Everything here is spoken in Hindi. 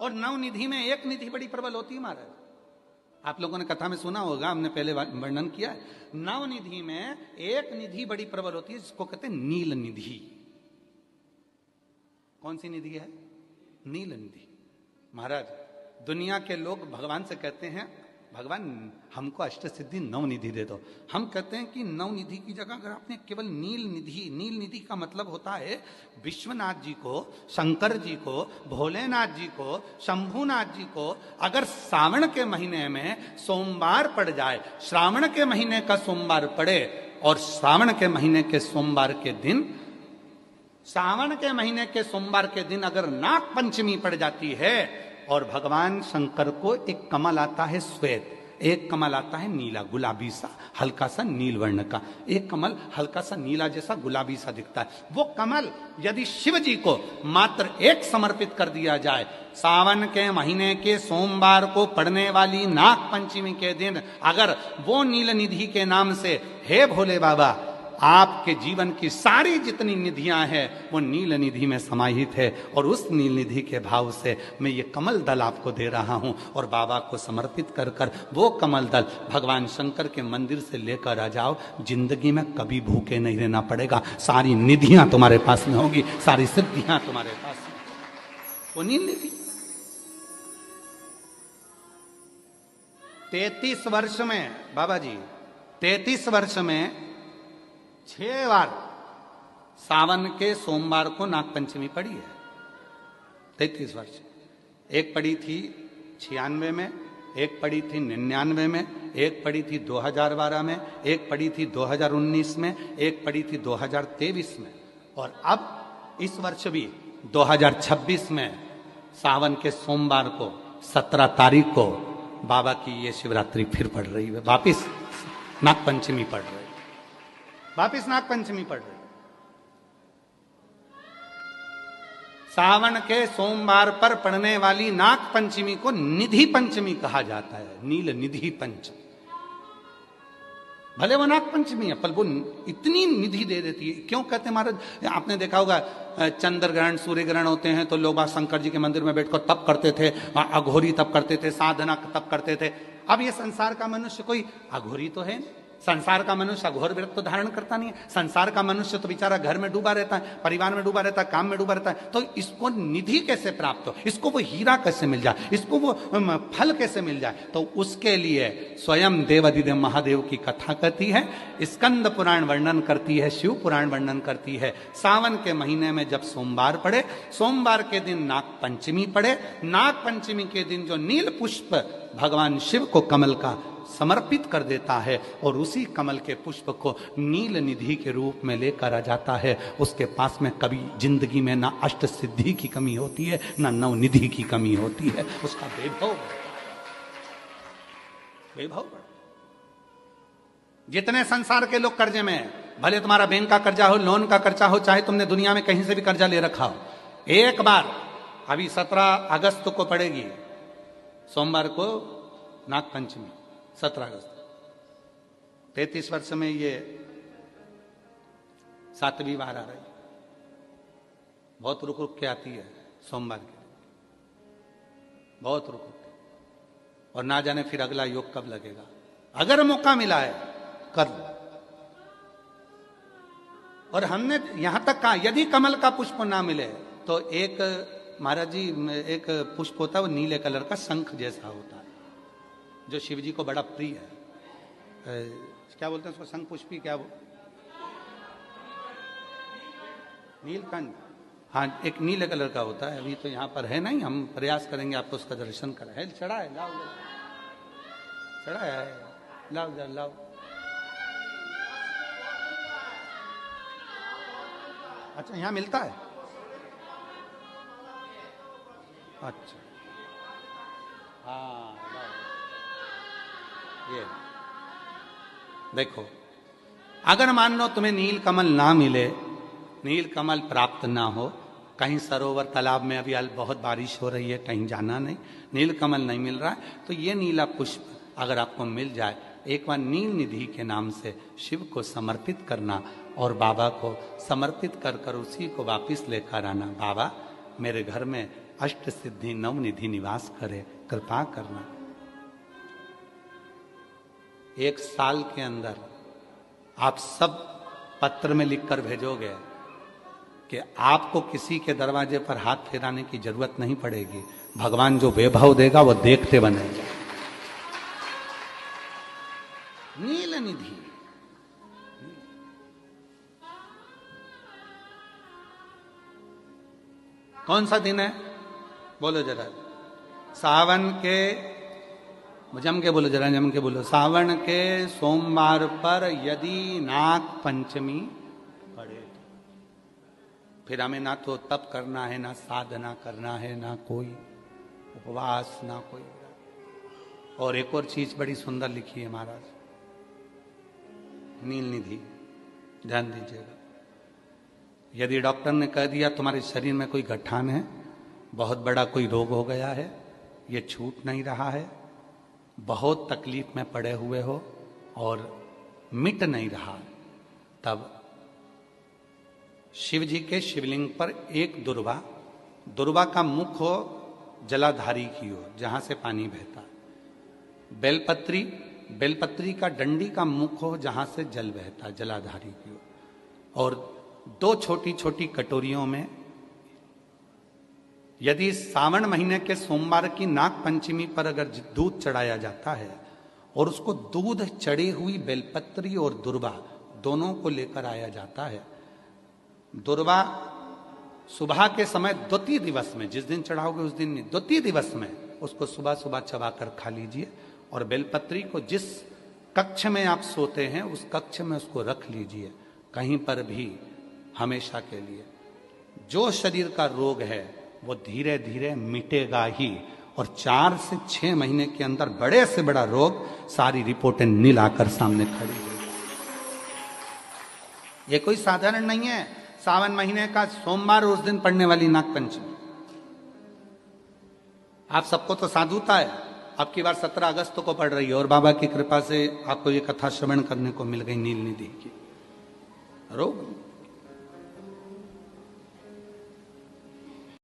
और नवनिधि में एक निधि बड़ी प्रबल होती है महाराज। आप लोगों ने कथा में सुना होगा, हमने पहले वर्णन किया है। नवनिधि में एक निधि बड़ी प्रबल होती है जिसको कहते हैं नील निधि। कौन सी निधि है? नील निधि। महाराज दुनिया के लोग भगवान से कहते हैं भगवान हमको अष्ट सिद्धि नवनिधि दे दो। हम कहते हैं कि नवनिधि की जगह अगर आपने केवल नील निधि का मतलब होता है विश्वनाथ जी को, शंकर जी को, भोलेनाथ जी को, शंभुनाथ जी को अगर सावन के महीने में सोमवार पड़ जाए, श्रावण के महीने का सोमवार पड़े और सावन के महीने के सोमवार के दिन, सावन के महीने के सोमवार के दिन अगर नाग पंचमी पड़ जाती है और भगवान शंकर को एक कमल आता है श्वेत, एक कमल आता है नीला, गुलाबी सा, हल्का सा नील वर्ण का, एक कमल हल्का सा नीला जैसा गुलाबी सा दिखता है। वो कमल यदि शिव जी को मात्र एक समर्पित कर दिया जाए, सावन के महीने के सोमवार को पड़ने वाली नाग पंचमी के दिन अगर वो नील निधि के नाम से, हे भोले बाबा आपके जीवन की सारी जितनी निधियां हैं वो नील निधि में समाहित है, और उस नील निधि के भाव से मैं ये कमल दल आपको दे रहा हूं और बाबा को समर्पित कर कर वो कमल दल भगवान शंकर के मंदिर से लेकर आ जाओ, जिंदगी में कभी भूखे नहीं रहना पड़ेगा, सारी निधियां तुम्हारे पास में होगी, सारी सिद्धियां तुम्हारे पास में। वो नील निधि 33 वर्ष में बाबा जी, 33 वर्ष में 6 बार सावन के सोमवार को नागपंचमी पड़ी है। 33 वर्ष। एक पड़ी थी 96 में, एक पड़ी थी 99 में, एक पड़ी थी 2012 में, एक पड़ी थी 2019 में, एक पड़ी थी 2023 में, और अब इस वर्ष भी 2026 में सावन के सोमवार को 17 तारीख को बाबा की ये शिवरात्रि फिर पड़ रही है, वापिस नागपंचमी पड़ रही है, वापिस नागपंचमी पड़ रही। सावन के सोमवार पर पड़ने वाली नाग पंचमी को निधि पंचमी कहा जाता है, नील निधि पंचमी। भले वो नाग पंचमी है पर वो इतनी निधि दे देती है। क्यों कहते हैं महाराज? आपने देखा होगा चंद्र ग्रहण, सूर्य ग्रहण होते हैं तो लोग शंकर जी के मंदिर में बैठकर तप करते थे, अघोरी तप करते थे, साधना तप करते थे। अब ये संसार का मनुष्य कोई अघोरी तो है नहीं, संसार का मनुष्य अघोर व्रत तो धारण करता नहीं है। संसार का मनुष्य तो बेचारा घर में डूबा रहता है, परिवार में डूबा रहता है, काम में डूबा रहता है। तो इसको निधि कैसे प्राप्त हो, इसको वो हीरा कैसे मिल जाए, इसको वो फल कैसे मिल जाए? तो उसके लिए स्वयं देवाधिदेव महादेव की कथा कहती है, स्कंद पुराण वर्णन करती है, शिव पुराण वर्णन करती है। सावन के महीने में जब सोमवार पड़े, सोमवार के दिन नाग पंचमी पड़े, नाग पंचमी के दिन जो नील पुष्प भगवान शिव को कमल का समर्पित कर देता है और उसी कमल के पुष्प को नील निधि के रूप में लेकर आ जाता है, उसके पास में कभी जिंदगी में ना अष्ट सिद्धि की कमी होती है, ना नव निधि की कमी होती है। उसका वैभव जितने संसार के लोग कर्जे में हैं, भले तुम्हारा बैंक का कर्जा हो, लोन का कर्जा हो, चाहे तुमने दुनिया में कहीं से भी कर्जा ले रखा हो, एक बार अभी 17 अगस्त को पड़ेगी, सोमवार को नाग पंचमी, 17 अगस्त। 33 वर्ष में ये 7वीं बार आ रही, बहुत रुक रुक के आती है सोमवार के, बहुत रुक रुक के, और ना जाने फिर अगला योग कब लगेगा। अगर मौका मिला है कर लो। और हमने यहां तक कहा यदि कमल का पुष्प ना मिले तो एक महाराज जी, एक पुष्प होता है वो नीले कलर का शंख जैसा होता है जो शिव जी को बड़ा प्रिय है। क्या बोलते हैं उसको? शंख पुष्पी, क्या वो नीलकंठ, हाँ एक नीले कलर का होता है। अभी तो यहाँ पर है नहीं, हम प्रयास करेंगे आपको उसका दर्शन कराए। चढ़ा है, लाओ चढ़ा है, लाओ जरा लाओ। अच्छा यहाँ मिलता है, अच्छा हाँ ये देखो, अगर मान लो तुम्हें नील कमल ना मिले, नील कमल प्राप्त ना हो, कहीं सरोवर तालाब में अभी बहुत बारिश हो रही है, कहीं जाना नहीं, नील कमल नहीं मिल रहा है, तो ये नीला पुष्प अगर आपको मिल जाए, एक बार नील निधि के नाम से शिव को समर्पित करना और बाबा को समर्पित कर कर उसी को वापिस लेकर आना। बाबा मेरे घर में अष्ट सिद्धि नवनिधि निवास करे, कृपा करना। 1 साल के अंदर आप सब पत्र में लिखकर भेजोगे कि आपको किसी के दरवाजे पर हाथ फेराने की जरूरत नहीं पड़ेगी, भगवान जो वैभव देगा वो देखते बनेगा। नील निधि, कौन सा दिन है बोलो जरा? सावन के, जम के बोलो जरा, जम के बोलो। सावन के सोमवार पर यदि नाग पंचमी पड़े तो फिर हमें ना तो तप करना है, ना साधना करना है, ना कोई उपवास, ना कोई। और एक और चीज बड़ी सुंदर लिखी है महाराज, नील निधि, ध्यान दीजिएगा। यदि डॉक्टर ने कह दिया तुम्हारे शरीर में कोई गठान है, बहुत बड़ा कोई रोग हो गया है, ये छूट नहीं रहा है, बहुत तकलीफ में पड़े हुए हो और मिट नहीं रहा, तब शिव जी के शिवलिंग पर एक दुर्वा, दुर्वा का मुख हो जलाधारी की ओर जहां से पानी बहता, बेलपत्री, बेलपत्री का डंडी का मुख हो जहां से जल बहता जलाधारी की ओर, और 2 छोटी छोटी कटोरियों में यदि सावन महीने के सोमवार की नाग पंचमी पर अगर दूध चढ़ाया जाता है और उसको दूध चढ़ी हुई बेलपत्री और दुर्वा दोनों को लेकर आया जाता है, दुर्वा सुबह के समय द्वितीय दिवस में, जिस दिन चढ़ाओगे उस दिन नहीं, द्वितीय दिवस में उसको सुबह सुबह चबाकर खा लीजिए, और बेलपत्री को जिस कक्ष में आप सोते हैं उस कक्ष में उसको रख लीजिए, कहीं पर भी हमेशा के लिए। जो शरीर का रोग है वो धीरे धीरे मिटेगा ही, और 4 से 6 महीने के अंदर बड़े से बड़ा रोग सारी रिपोर्टें नील आकर सामने खड़ी होगी। ये कोई साधारण नहीं है सावन महीने का सोमवार उस दिन पड़ने वाली नाग पंचमी। आप सबको तो साधुता है, अब की बार 17 अगस्त को पड़ रही है, और बाबा की कृपा से आपको ये कथा श्रवण करने को मिल गई नील निधि की। रोग